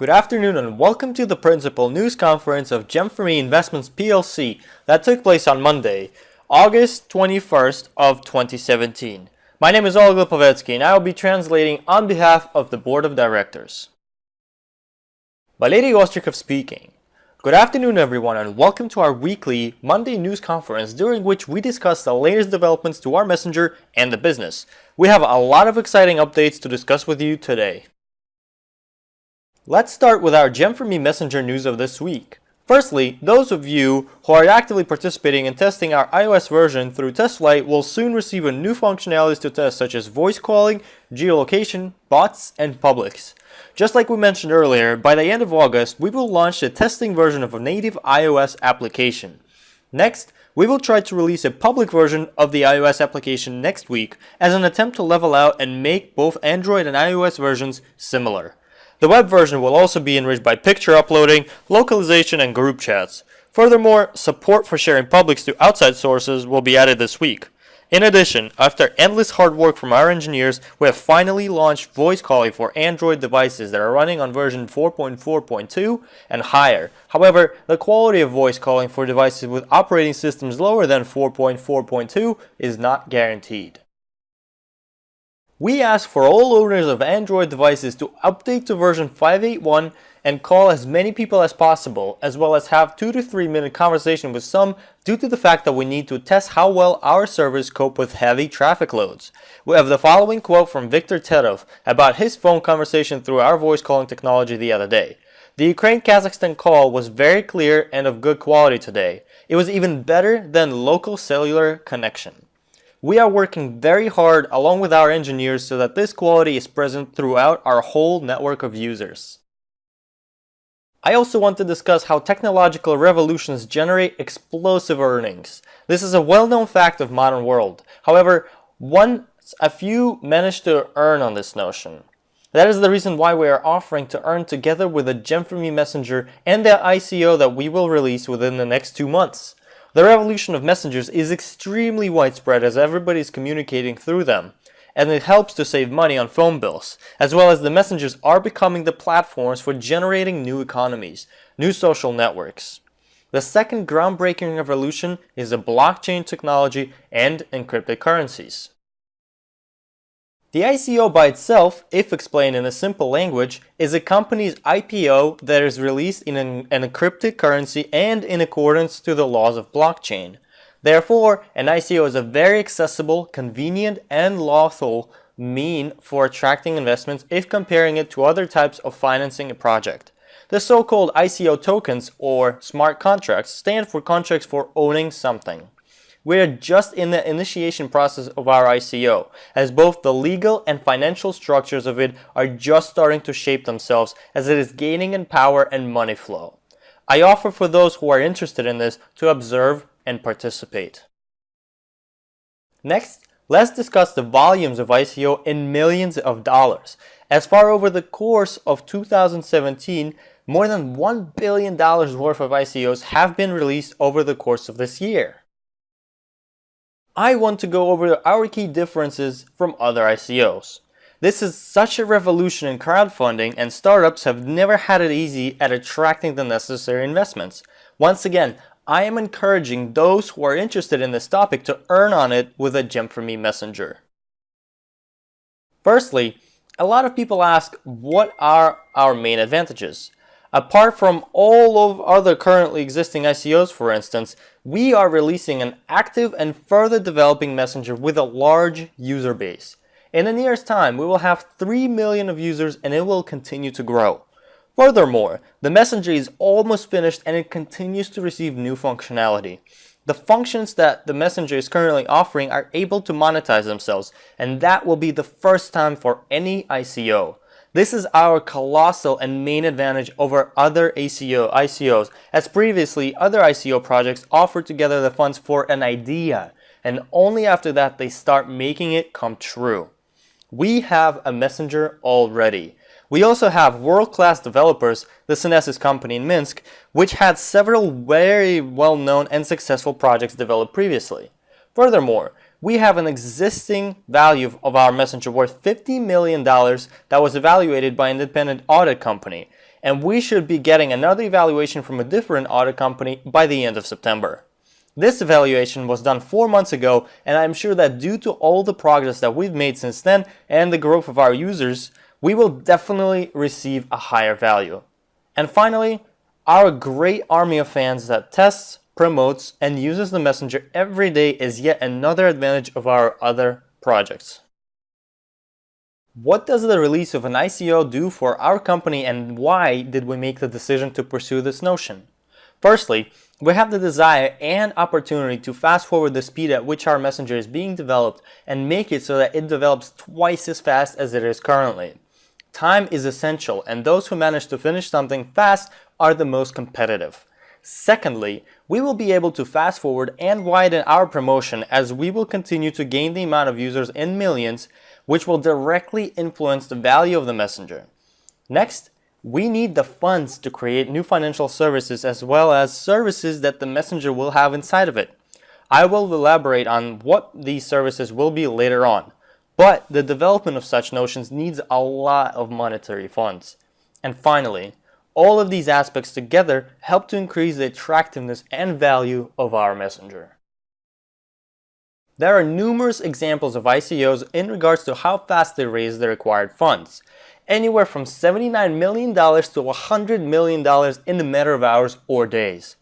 Good afternoon and welcome to the Principal News Conference of GEM4ME Investments PLC that took place on Monday, August 21st of 2017. My name is Olga Povetsky and I will be translating on behalf of the Board of Directors. Valery Ostrikov speaking. Good afternoon everyone and welcome to our weekly Monday news conference during which we discuss the latest developments to our messenger and the business. We have a lot of exciting updates to discuss with you today. Let's start with our GEM4ME Messenger news of this week. Firstly, those of you who are actively participating in testing our iOS version through TestFlight will soon receive a new functionalities to test such as voice calling, geolocation, bots, and publics. Just like we mentioned earlier, by the end of August, we will launch the testing version of a native iOS application. Next, we will try to release a public version of the iOS application next week as an attempt to level out and make both Android and iOS versions similar. The web version will also be enriched by picture uploading, localization, and group chats. Furthermore, support for sharing publics to outside sources will be added this week. In addition, after endless hard work from our engineers, we have finally launched voice calling for Android devices that are running on version 4.4.2 and higher. However, the quality of voice calling for devices with operating systems lower than 4.4.2 is not guaranteed. We ask for all owners of Android devices to update to version 5.8.1 and call as many people as possible, as well as have 2 to 3 minute conversation with some due to the fact that we need to test how well our servers cope with heavy traffic loads. We have the following quote from Viktor Terov about his phone conversation through our voice calling technology the other day. The Ukraine-Kazakhstan call was very clear and of good quality today. It was even better than local cellular connection. We are working very hard along with our engineers so that this quality is present throughout our whole network of users. I also want to discuss how technological revolutions generate explosive earnings. This is a well-known fact of modern world. However, a few manage to earn on this notion. That is the reason why we are offering to earn together with the GEM4ME Messenger and the ICO that we will release within the next 2 months. The revolution of messengers is extremely widespread as everybody is communicating through them, and it helps to save money on phone bills, as well as the messengers are becoming the platforms for generating new economies, new social networks. The second groundbreaking revolution is the blockchain technology and encrypted currencies. The ICO by itself, if explained in a simple language, is a company's IPO that is released in an encrypted currency and in accordance to the laws of blockchain. Therefore, an ICO is a very accessible, convenient, and lawful mean for attracting investments if comparing it to other types of financing a project. The so-called ICO tokens, or smart contracts, stand for contracts for owning something. We are just in the initiation process of our ICO, as both the legal and financial structures of it are just starting to shape themselves as it is gaining in power and money flow. I offer for those who are interested in this to observe and participate. Next, let's discuss the volumes of ICO in millions of dollars. As far over the course of 2017, more than $1 billion worth of ICOs have been released over the course of this year. I want to go over our key differences from other ICOs. This is such a revolution in crowdfunding and startups have never had it easy at attracting the necessary investments. Once again, I am encouraging those who are interested in this topic to earn on it with a GEM4ME Messenger. Firstly, a lot of people ask what are our main advantages. Apart from all of other currently existing ICOs, for instance, we are releasing an active and further developing messenger with a large user base. In the nearest time, we will have 3 million of users and it will continue to grow. Furthermore, the messenger is almost finished and it continues to receive new functionality. The functions that the messenger is currently offering are able to monetize themselves, and that will be the first time for any ICO. This is our colossal and main advantage over other ICOs, as previously other ICO projects offered together the funds for an idea, and only after that they start making it come true. We have a messenger already. We also have world-class developers, the Synesis company in Minsk, which had several very well-known and successful projects developed previously. Furthermore, we have an existing value of our messenger worth $50 million that was evaluated by an independent audit company. and we should be getting another evaluation from a different audit company by the end of September. This evaluation was done 4 months ago, and I'm sure that due to all the progress that we've made since then and the growth of our users, we will definitely receive a higher value. And finally, our great army of fans that tests, promotes, and uses the Messenger every day is yet another advantage of our other projects. What does the release of an ICO do for our company, and why did we make the decision to pursue this notion? Firstly, we have the desire and opportunity to fast forward the speed at which our Messenger is being developed and make it so that it develops twice as fast as it is currently. Time is essential, and those who manage to finish something fast are the most competitive. Secondly, we will be able to fast forward and widen our promotion as we will continue to gain the amount of users in millions, which will directly influence the value of the Messenger. Next, we need the funds to create new financial services as well as services that the Messenger will have inside of it. I will elaborate on what these services will be later on, but the development of such notions needs a lot of monetary funds. And finally, all of these aspects together help to increase the attractiveness and value of our Messenger. There are numerous examples of ICOs in regards to how fast they raise the required funds. Anywhere from $79 million to $100 million in a matter of hours or days.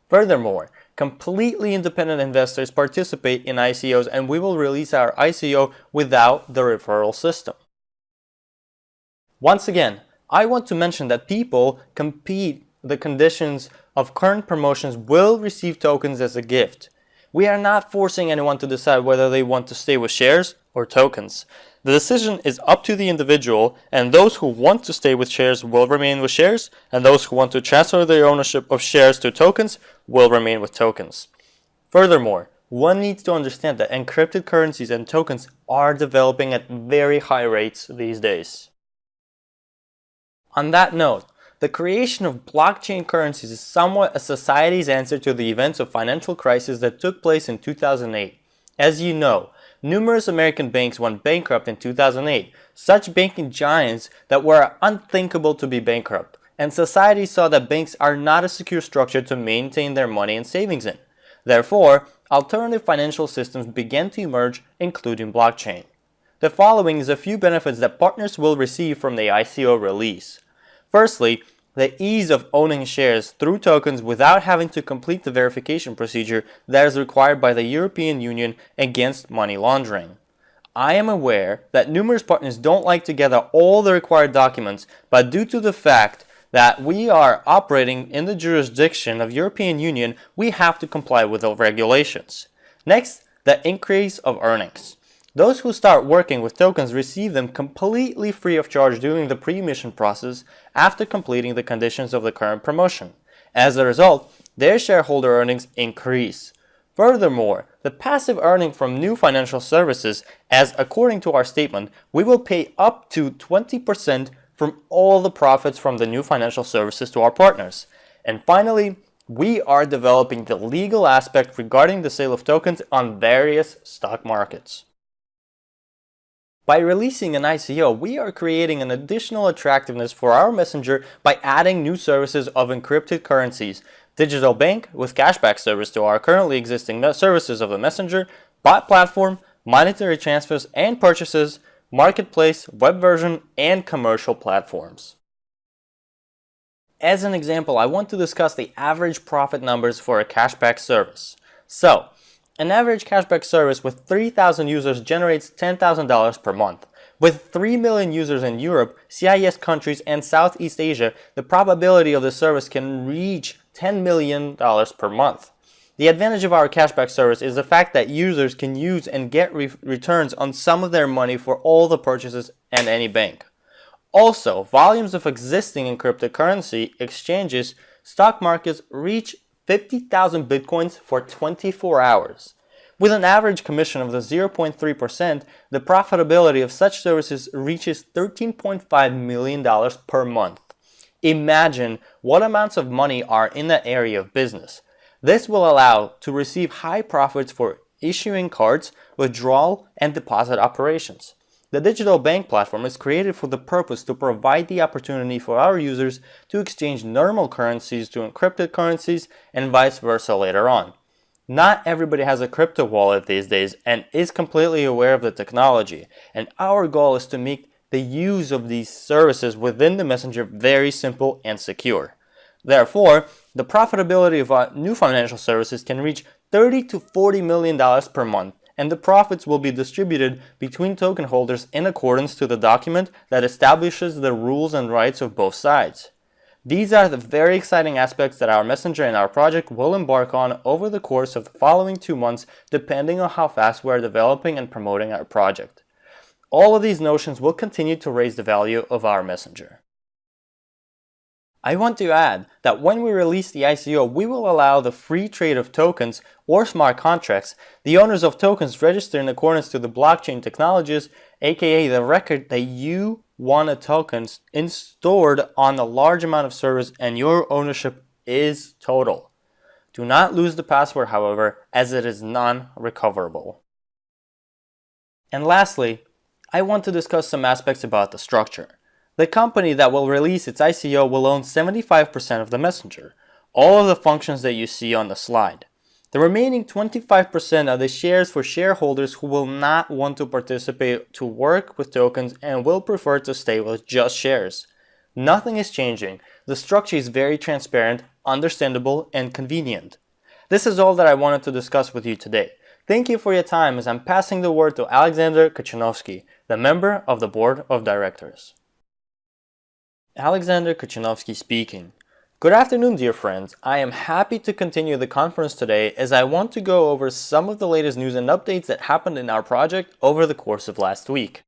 Furthermore, completely independent investors participate in ICOs, and we will release our ICO without the referral system. Once again, I want to mention that people compete the conditions of current promotions will receive tokens as a gift. We are not forcing anyone to decide whether they want to stay with shares or tokens. The decision is up to the individual, and those who want to stay with shares will remain with shares, and those who want to transfer their ownership of shares to tokens will remain with tokens. Furthermore, one needs to understand that encrypted currencies and tokens are developing at very high rates these days. On that note, the creation of blockchain currencies is somewhat a society's answer to the events of financial crisis that took place in 2008. As you know, numerous American banks went bankrupt in 2008, such banking giants that were unthinkable to be bankrupt, and society saw that banks are not a secure structure to maintain their money and savings in. Therefore, alternative financial systems began to emerge, including blockchain. The following is a few benefits that partners will receive from the ICO release. Firstly, the ease of owning shares through tokens without having to complete the verification procedure that is required by the European Union against money laundering. I am aware that numerous partners don't like to gather all the required documents, but due to the fact that we are operating in the jurisdiction of European Union, we have to comply with the regulations. Next, the increase of earnings. Those who start working with tokens receive them completely free of charge during the pre-emission process after completing the conditions of the current promotion. As a result, their shareholder earnings increase. Furthermore, the passive earning from new financial services, as according to our statement, we will pay up to 20% from all the profits from the new financial services to our partners. And finally, we are developing the legal aspect regarding the sale of tokens on various stock markets. By releasing an ICO, we are creating an additional attractiveness for our Messenger by adding new services of encrypted currencies, digital bank with cashback service to our currently existing services of the Messenger, bot platform, monetary transfers and purchases, marketplace, web version, and commercial platforms. As an example, I want to discuss the average profit numbers for a cashback service. So, an average cashback service with 3,000 users generates $10,000 per month. With 3 million users in Europe, CIS countries, and Southeast Asia, the probability of the service can reach $10 million per month. The advantage of our cashback service is the fact that users can use and get returns on some of their money for all the purchases and any bank. Also, volumes of existing encrypted currency exchanges, stock markets reach 50,000 bitcoins for 24 hours. With an average commission of the 0.3%, the profitability of such services reaches $13.5 million per month. Imagine what amounts of money are in that area of business. This will allow to receive high profits for issuing cards, withdrawal, and deposit operations. The digital bank platform is created for the purpose to provide the opportunity for our users to exchange normal currencies to encrypted currencies and vice versa later on. Not everybody has a crypto wallet these days and is completely aware of the technology, and our goal is to make the use of these services within the Messenger very simple and secure. Therefore, the profitability of our new financial services can reach $30 to $40 million per month, and the profits will be distributed between token holders in accordance to the document that establishes the rules and rights of both sides. These are the very exciting aspects that our Messenger and our project will embark on over the course of the following 2 months, depending on how fast we are developing and promoting our project. All of these notions will continue to raise the value of our Messenger. I want to add that when we release the ICO, we will allow the free trade of tokens or smart contracts. The owners of tokens register in accordance to the blockchain technologies, aka the record that you want a token stored on a large amount of servers and your ownership is total. Do not lose the password, however, as it is non-recoverable. And lastly, I want to discuss some aspects about the structure. The company that will release its ICO will own 75% of the Messenger, all of the functions that you see on the slide. The remaining 25% are the shares for shareholders who will not want to participate to work with tokens and will prefer to stay with just shares. Nothing is changing. The structure is very transparent, understandable, and convenient. This is all that I wanted to discuss with you today. Thank you for your time as I'm passing the word to Alexander Kuchanovsky, the member of the Board of Directors. Alexander Kuchanovsky speaking. Good afternoon, dear friends. I am happy to continue the conference today as I want to go over some of the latest news and updates that happened in our project over the course of last week.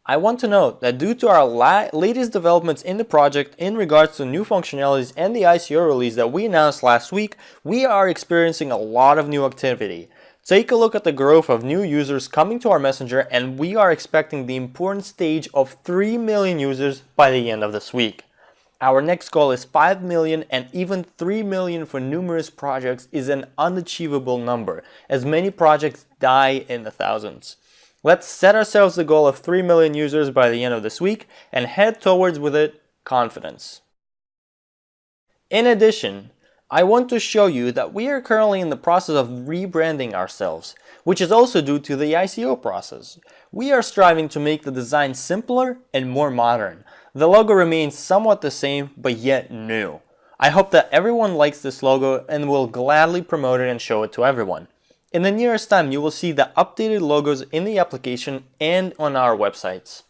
I want to note that due to our latest developments in the project in regards to new functionalities and the ICO release that we announced last week, we are experiencing a lot of new activity. Take a look at the growth of new users coming to our Messenger, and we are expecting the important stage of 3 million users by the end of this week. Our next goal is 5 million, and even 3 million for numerous projects is an unachievable number, as many projects die in the thousands. Let's set ourselves the goal of 3 million users by the end of this week and head towards with it confidence. In addition, I want to show you that we are currently in the process of rebranding ourselves, which is also due to the ICO process. We are striving to make the design simpler and more modern. The logo remains somewhat the same, but yet new. I hope that everyone likes this logo and will gladly promote it and show it to everyone. In the nearest time, you will see the updated logos in the application and on our websites.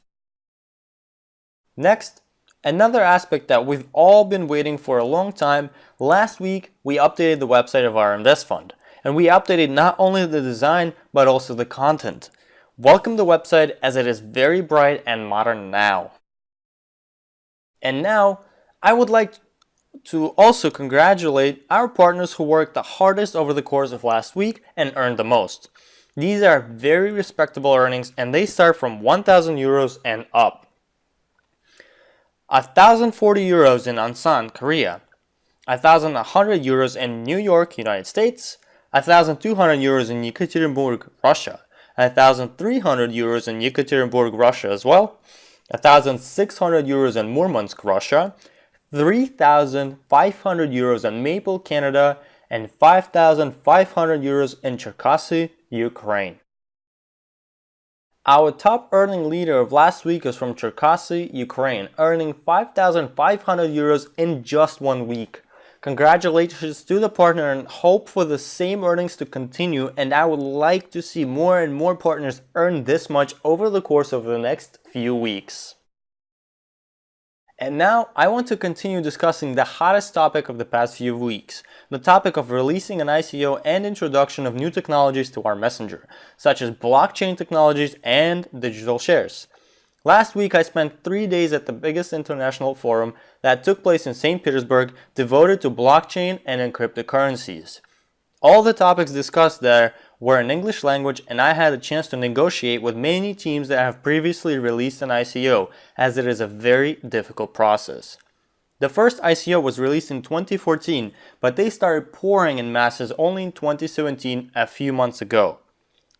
Next, another aspect that we've all been waiting for a long time. Last week, we updated the website of our invest fund, and we updated not only the design, but also the content. Welcome the website as it is very bright and modern now. And now, I would like to also congratulate our partners who worked the hardest over the course of last week and earned the most. These are very respectable earnings, and they start from 1,000 euros and up. 1,040 euros in Ansan, Korea. 1,100 euros in New York, United States. 1,200 euros in Yekaterinburg, Russia. 1,300 euros in Yekaterinburg, Russia as well. 1,600 euros in Murmansk, Russia. 3,500 euros in Maple, Canada. And 5,500 euros in Cherkasy, Ukraine. Our top earning leader of last week is from Cherkasy, Ukraine, earning 5,500 euros in just 1 week. Congratulations to the partner and hope for the same earnings to continue, and I would like to see more and more partners earn this much over the course of the next few weeks. And now I want to continue discussing the hottest topic of the past few weeks, the topic of releasing an ICO and introduction of new technologies to our Messenger, such as blockchain technologies and digital shares. Last week I spent 3 days at the biggest international forum that took place in St. Petersburg devoted to blockchain and encrypted currencies. All the topics discussed there were in English language, and I had a chance to negotiate with many teams that have previously released an ICO, as it is a very difficult process. The first ICO was released in 2014, but they started pouring in masses only in 2017, a few months ago.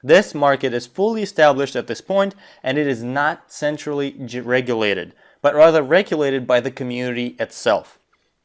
This market is fully established at this point, and it is not centrally regulated, but rather regulated by the community itself.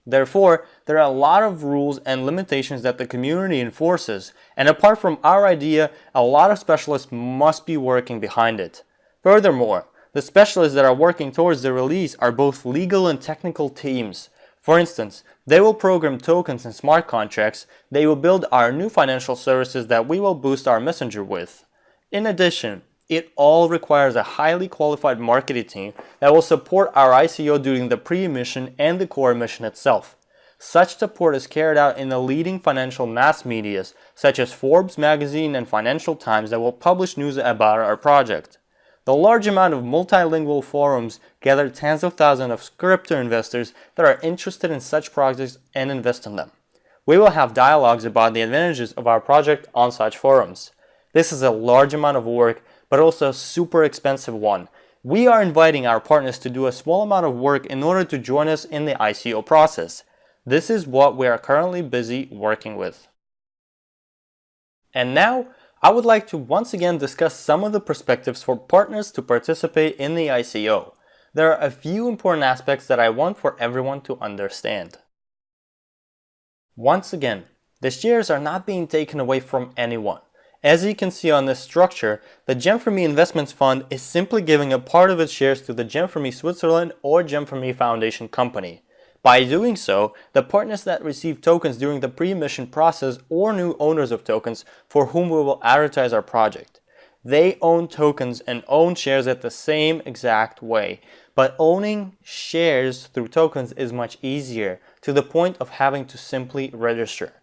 Therefore, there are a lot of rules and limitations that the community enforces, and apart from our idea, a lot of specialists must be working behind it. Furthermore, the specialists that are working towards the release are both legal and technical teams. For instance, they will program tokens and smart contracts, they will build our new financial services that we will boost our messenger with. In addition, it all requires a highly qualified marketing team that will support our ICO during the pre-emission and the core emission itself. Such support is carried out in the leading financial mass medias, such as Forbes magazine and Financial Times, that will publish news about our project. The large amount of multilingual forums gather tens of thousands of crypto investors that are interested in such projects and invest in them. We will have dialogues about the advantages of our project on such forums. This is a large amount of work, but also a super expensive one. We are inviting our partners to do a small amount of work in order to join us in the ICO process. This is what we are currently busy working with. And now, I would like to once again discuss some of the perspectives for partners to participate in the ICO. There are a few important aspects that I want for everyone to understand. Once again, the shares are not being taken away from anyone. As you can see on this structure, the GEM4ME Investments Fund is simply giving a part of its shares to the GEM4ME Switzerland or GEM4ME Foundation company. By doing so, the partners that receive tokens during the pre-emission process or new owners of tokens for whom we will advertise our project. They own tokens and own shares at the same exact way, but owning shares through tokens is much easier, to the point of having to simply register.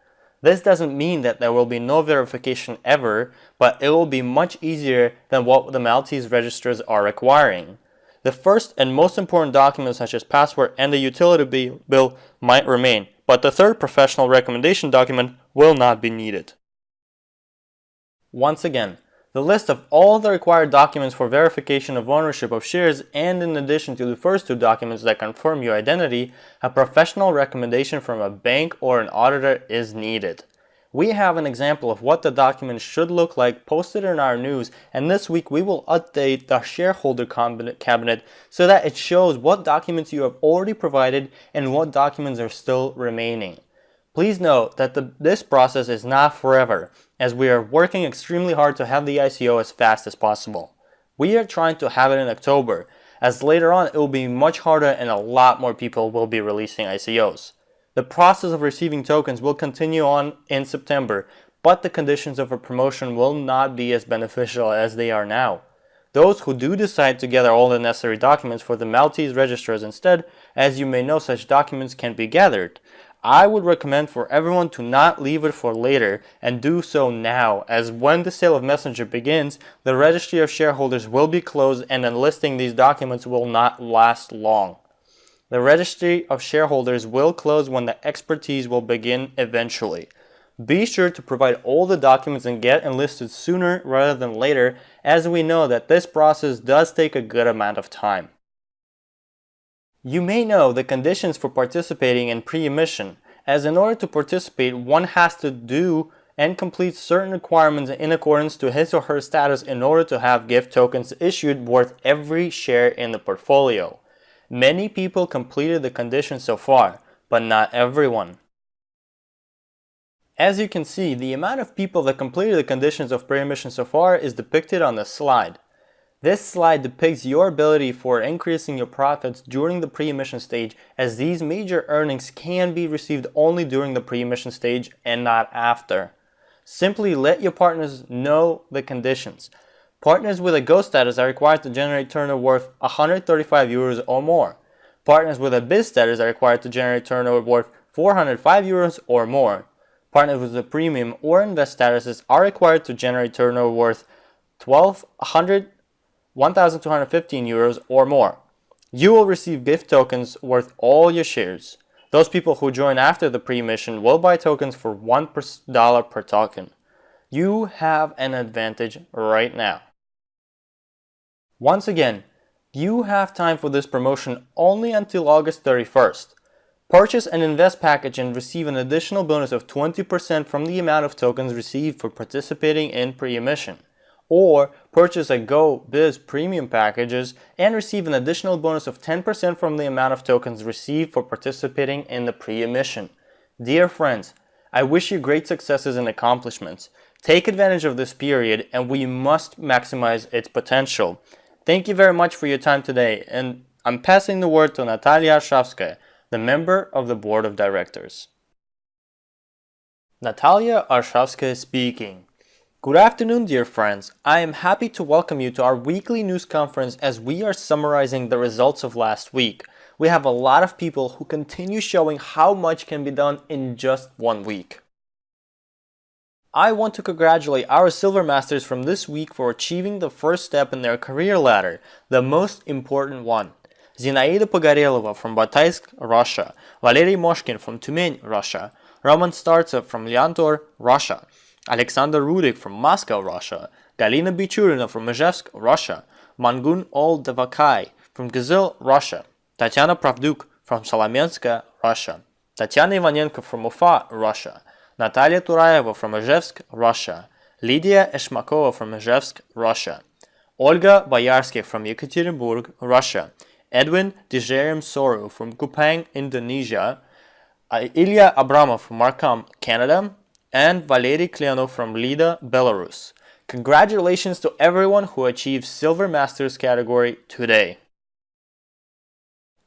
This doesn't mean that there will be no verification ever, but it will be much easier than what the Maltese registers are requiring. The first and most important documents such as password and the utility bill might remain, but the third professional recommendation document will not be needed. Once again, the list of all the required documents for verification of ownership of shares, and in addition to the first two documents that confirm your identity, a professional recommendation from a bank or an auditor is needed. We have an example of what the document should look like posted in our news, and this week we will update the shareholder cabinet so that it shows what documents you have already provided and what documents are still remaining. Please note that this process is not forever, as we are working extremely hard to have the ICO as fast as possible. We are trying to have it in October, as later on it will be much harder and a lot more people will be releasing ICOs. The process of receiving tokens will continue on in September, but the conditions of a promotion will not be as beneficial as they are now. Those who do decide to gather all the necessary documents for the Maltese registers instead, as you may know, such documents can be gathered. I would recommend for everyone to not leave it for later and do so now, as when the sale of Messenger begins, the registry of shareholders will be closed and enlisting these documents will not last long. The registry of shareholders will close when the expertise will begin eventually. Be sure to provide all the documents and get enlisted sooner rather than later, as we know that this process does take a good amount of time. You may know the conditions for participating in pre-emission, as in order to participate, one has to do and complete certain requirements in accordance to his or her status in order to have gift tokens issued worth every share in the portfolio. Many people completed the conditions so far, but not everyone. As you can see, the amount of people that completed the conditions of pre-emission so far is depicted on the slide. This slide depicts your ability for increasing your profits during the pre-emission stage, as these major earnings can be received only during the pre-emission stage and not after. Simply let your partners know the conditions. Partners with a Go status are required to generate turnover worth 135 euros or more. Partners with a Biz status are required to generate turnover worth 405 euros or more. Partners with a Premium or Invest statuses are required to generate turnover worth 1,215 euros or more. You will receive gift tokens worth all your shares. Those people who join after the pre-emission will buy tokens for $1 per token. You have an advantage right now. Once again, you have time for this promotion only until August 31st. Purchase an Invest package and receive an additional bonus of 20% from the amount of tokens received for participating in pre-emission. or purchase a Go Biz premium packages and receive an additional bonus of 10% from the amount of tokens received for participating in the pre-emission. Dear friends, I wish you great successes and accomplishments. Take advantage of this period and we must maximize its potential. Thank you very much for your time today, and I'm passing the word to Natalia Arshavskaya, the member of the board of directors. Natalia Arshavskaya speaking. Good afternoon, dear friends. I am happy to welcome you to our weekly news conference as we are summarizing the results of last week. We have a lot of people who continue showing how much can be done in just 1 week. I want to congratulate our Silver Masters from this week for achieving the first step in their career ladder, the most important one. Zinaida Pogorelova from Bataysk, Russia, Valery Moshkin from Tyumen, Russia, Roman Startsev from Lyantor, Russia, Alexander Rudik from Moscow, Russia, Galina Bichurina from Izhevsk, Russia, Mangun Oldevakai from Gizil, Russia, Tatiana Pravduk from Solomenska, Russia, Tatiana Ivanenko from Ufa, Russia, Natalia Turayeva from Izhevsk, Russia, Lydia Eshmakova from Izhevsk, Russia, Olga Bayarsky from Yekaterinburg, Russia, Edwin Dijerim Soru from Kupang, Indonesia, Ilya Abramov from Markham, Canada, and Valery Klyanov from Lida, Belarus. Congratulations to everyone who achieved Silver Masters category today.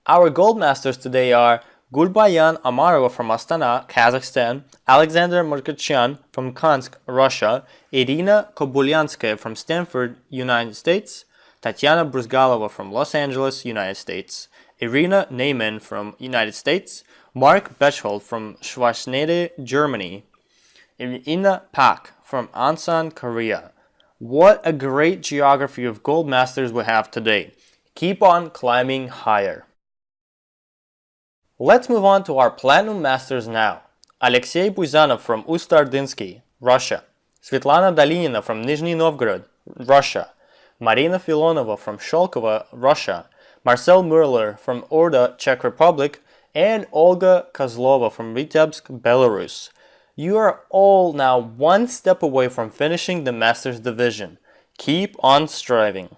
Our Gold Masters today are Gulbayan Amarova from Astana, Kazakhstan, Alexander Markachyan from Kansk, Russia, Irina Kobulyanskaya from Stanford, United States, Tatiana Bruzgalova from Los Angeles, United States, Irina Neyman from United States, Mark Betchhold from Schwarzenegger, Germany, Irina Pak from Ansan, Korea. What a great geography of Gold Masters we have today. Keep on climbing higher. Let's move on to our Platinum Masters now. Alexei Buzanov from Ust-Ardinsky, Russia. Svetlana Dolinina from Nizhny Novgorod, Russia. Marina Filonova from Sholkova, Russia. Marcel Murler from Orda, Czech Republic. And Olga Kozlova from Vitebsk, Belarus. You are all now one step away from finishing the Masters division. Keep on striving.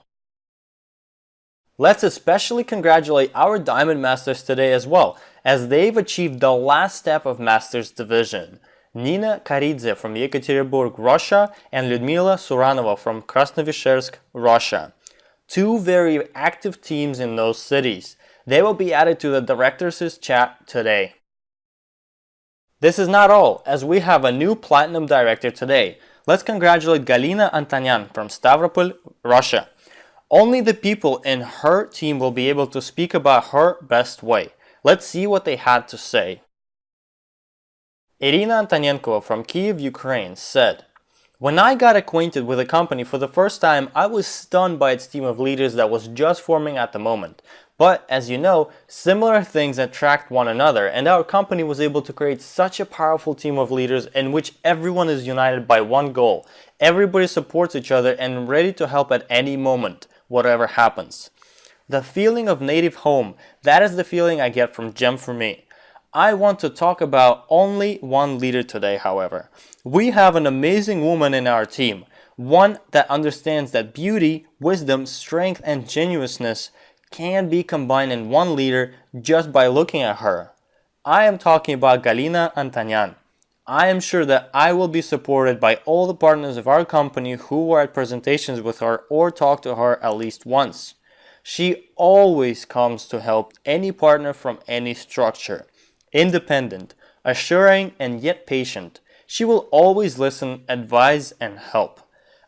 Let's especially congratulate our Diamond Masters today as well, as they've achieved the last step of Masters Division. Nina Karidze from Yekaterinburg, Russia, and Lyudmila Suranova from Krasnovishersk, Russia. Two very active teams in those cities. They will be added to the directors' chat today. This is not all, as we have a new Platinum Director today. Let's congratulate Galina Antonyan from Stavropol, Russia. Only the people in her team will be able to speak about her best way. Let's see what they had to say. Irina Antonenko from Kyiv, Ukraine said, "When I got acquainted with the company for the first time, I was stunned by its team of leaders that was just forming at the moment. But, as you know, similar things attract one another, and our company was able to create such a powerful team of leaders in which everyone is united by one goal. Everybody supports each other and ready to help at any moment, whatever happens. The feeling of native home, that is the feeling I get from GEM4ME. I want to talk about only one leader today, however. We have an amazing woman in our team, one that understands that beauty, wisdom, strength, and genuineness can be combined in one leader just by looking at her. I am talking about Galina Antonyan. I am sure that I will be supported by all the partners of our company who were at presentations with her or talked to her at least once. She always comes to help any partner from any structure. Independent, assuring, and yet patient. She will always listen, advise, and help.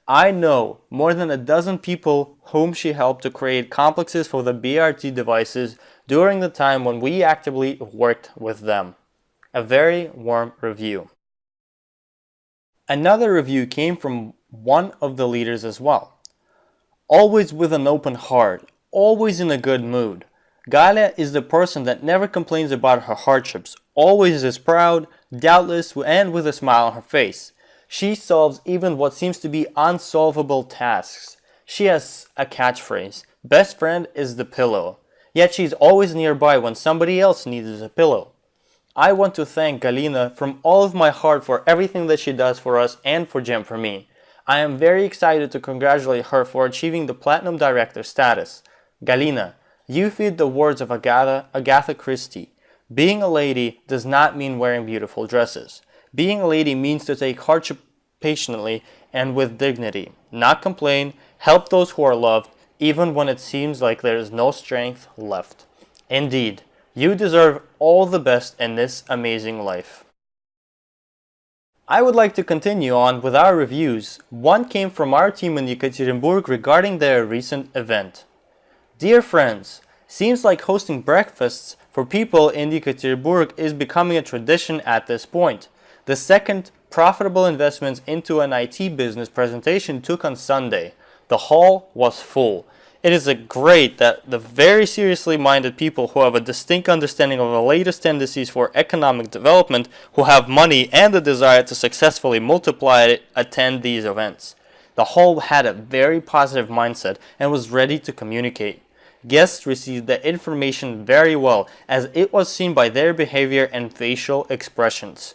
I know more than a dozen people whom she helped to create complexes for the BRT devices during the time when we actively worked with them. A very warm review." Another review came from one of the leaders as well. "Always with an open heart, always in a good mood. Galia is the person that never complains about her hardships, always is proud, doubtless, and with a smile on her face. She solves even what seems to be unsolvable tasks. She has a catchphrase, best friend is the pillow. Yet she's always nearby when somebody else needs a pillow. I want to thank Galina from all of my heart for everything that she does for us and for GEM4ME. I am very excited to congratulate her for achieving the Platinum Director status. Galina, you fit the words of Agatha Christie. Being a lady does not mean wearing beautiful dresses. Being a lady means to take hardship patiently and with dignity, not complain, help those who are loved, even when it seems like there is no strength left. Indeed, you deserve all the best in this amazing life. I would like to continue on with our reviews. One came from our team in Yekaterinburg regarding their recent event. Dear friends, seems like hosting breakfasts for people in Yekaterinburg is becoming a tradition at this point. The second profitable investments into an IT business presentation took on Sunday. The hall was full. It is great that the very seriously minded people who have a distinct understanding of the latest tendencies for economic development, who have money and the desire to successfully multiply it, attend these events. The hall had a very positive mindset and was ready to communicate. Guests received the information very well, as it was seen by their behavior and facial expressions.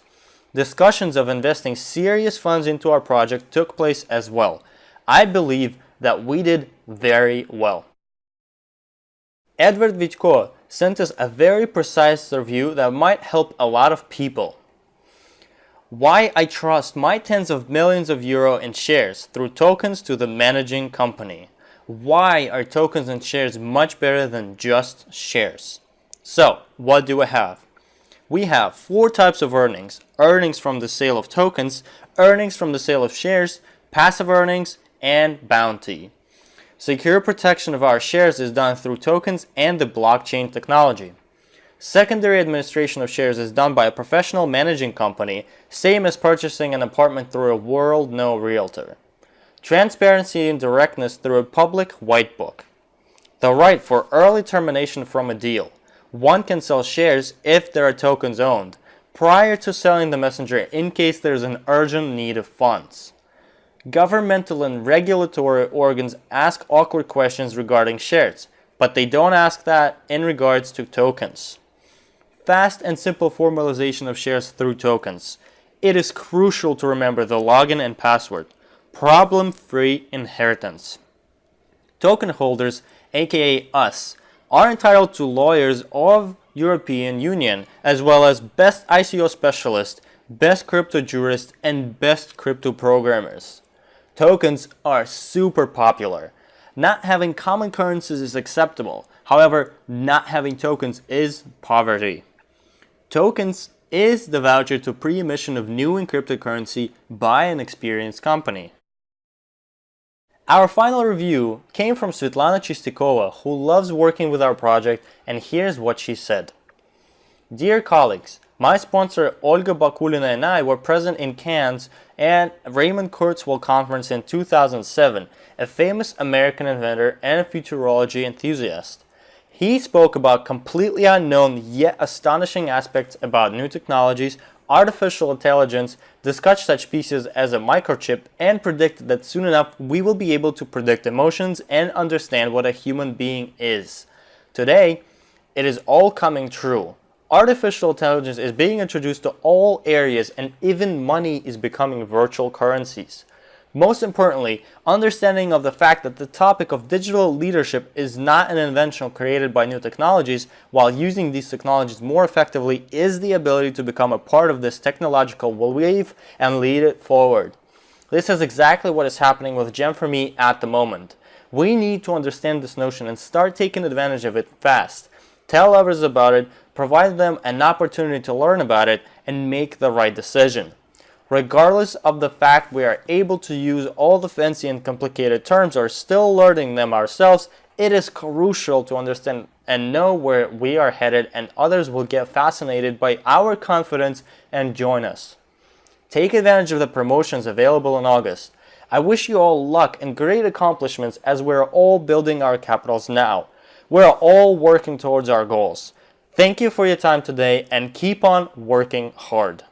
Discussions of investing serious funds into our project took place as well. I believe that we did very well. Edward Vitko sent us a very precise review that might help a lot of people. Why I trust my tens of millions of euro in shares through tokens to the managing company. Why are tokens and shares much better than just shares? So, what do we have? We have 4 types of earnings. Earnings from the sale of tokens, earnings from the sale of shares, passive earnings, and bounty. Secure protection of our shares is done through tokens and the blockchain technology. Secondary administration of shares is done by a professional managing company, same as purchasing an apartment through a world-known realtor. Transparency and directness through a public white book. The right for early termination from a deal. One can sell shares if there are tokens owned, prior to selling the messenger in case there is an urgent need of funds. Governmental and regulatory organs ask awkward questions regarding shares, but they don't ask that in regards to tokens. Fast and simple formalization of shares through tokens. It is crucial to remember the login and password. Problem-free inheritance. Token holders, aka us, are entitled to lawyers of European Union, as well as best ICO specialist, best crypto jurist, and best crypto programmers. Tokens are super popular. Not having common currencies is acceptable. However, not having tokens is poverty. Tokens is the voucher to pre-emission of new encrypted currency by an experienced company. Our final review came from Svetlana Chistikova, who loves working with our project, and here's what she said. Dear colleagues, my sponsor Olga Bakulina and I were present in Cannes and Raymond Kurzweil conference in 2007, a famous American inventor and a futurology enthusiast. He spoke about completely unknown yet astonishing aspects about new technologies, artificial intelligence, discussed such pieces as a microchip, and predicted that soon enough we will be able to predict emotions and understand what a human being is. Today, it is all coming true. Artificial intelligence is being introduced to all areas, and even money is becoming virtual currencies. Most importantly, understanding of the fact that the topic of digital leadership is not an invention created by new technologies, while using these technologies more effectively is the ability to become a part of this technological wave and lead it forward. This is exactly what is happening with GEM4ME at the moment. We need to understand this notion and start taking advantage of it fast. Tell others about it, provide them an opportunity to learn about it, and make the right decision. Regardless of the fact we are able to use all the fancy and complicated terms or still learning them ourselves, it is crucial to understand and know where we are headed, and others will get fascinated by our confidence and join us. Take advantage of the promotions available in August. I wish you all luck and great accomplishments as we're all building our capitals now. We're all working towards our goals. Thank you for your time today and keep on working hard.